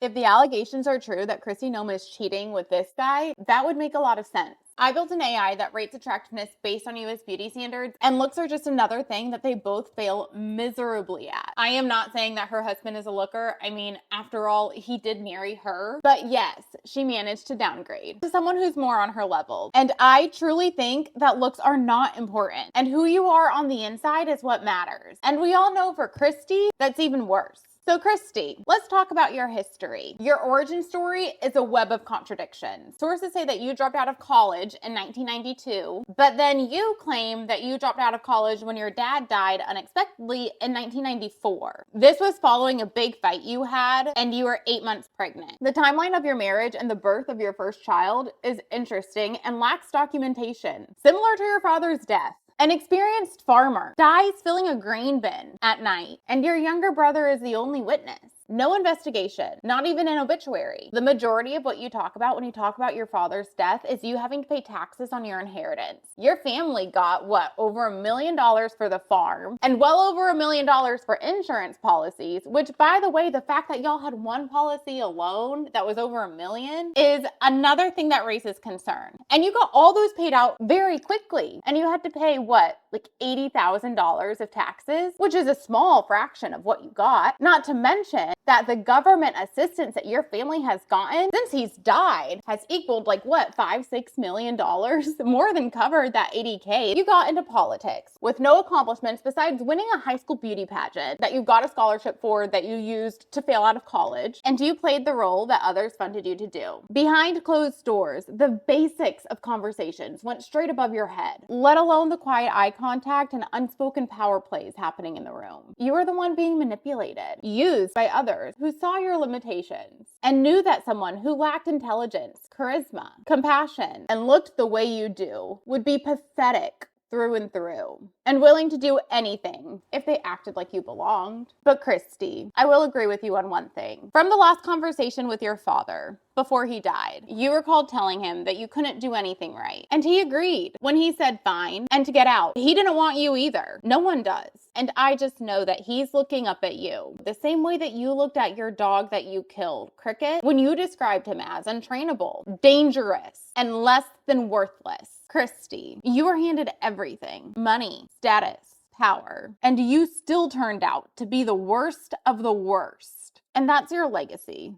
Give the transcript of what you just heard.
If the allegations are true that Kristi Noem is cheating with this guy, that would make a lot of sense. I built an AI that rates attractiveness based on US beauty standards, and looks are just another thing that they both fail miserably at. I am not saying that her husband is a looker. I mean, after all, he did marry her. But yes, she managed to downgrade to someone who's more on her level. And I truly think that looks are not important, and who you are on the inside is what matters. And we all know for Kristi, that's even worse. So Kristi, let's talk about your history. Your origin story is a web of contradictions. Sources say that you dropped out of college in 1992, but then you claim that you dropped out of college when your dad died unexpectedly in 1994. This was following a big fight you had, and you were 8 months pregnant. The timeline of your marriage and the birth of your first child is interesting and lacks documentation, similar to your father's death. An experienced farmer dies filling a grain bin at night, and your younger brother is the only witness. No investigation, not even an obituary. The majority of what you talk about when you talk about your father's death is you having to pay taxes on your inheritance. Your family got, what, over $1 million for the farm, and well over $1 million for insurance policies, which, by the way, the fact that y'all had one policy alone that was over $1 million is another thing that raises concern. And you got all those paid out very quickly, and you had to pay, what, like $80,000 of taxes, which is a small fraction of what you got, not to mention that the government assistance that your family has gotten since he's died has equaled like what, $5-6 million, more than covered that $80K. You got into politics with no accomplishments besides winning a high school beauty pageant that you got a scholarship for that you used to fail out of college, and you played the role that others funded you to do. Behind closed doors, the basics of conversations went straight above your head, let alone the quiet eye contact and unspoken power plays happening in the room. You were the one being manipulated, used by others who saw your limitations and knew that someone who lacked intelligence, charisma, compassion, and looked the way you do would be pathetic through and through, and willing to do anything if they acted like you belonged. But Kristi, I will agree with you on one thing. From the last conversation with your father, before he died, you recalled telling him that you couldn't do anything right. And he agreed when he said fine and to get out. He didn't want you either. No one does. And I just know that he's looking up at you the same way that you looked at your dog that you killed, Cricket, when you described him as untrainable, dangerous, and less than worthless. Kristi, you were handed everything: money, status, power, and you still turned out to be the worst of the worst. And that's your legacy.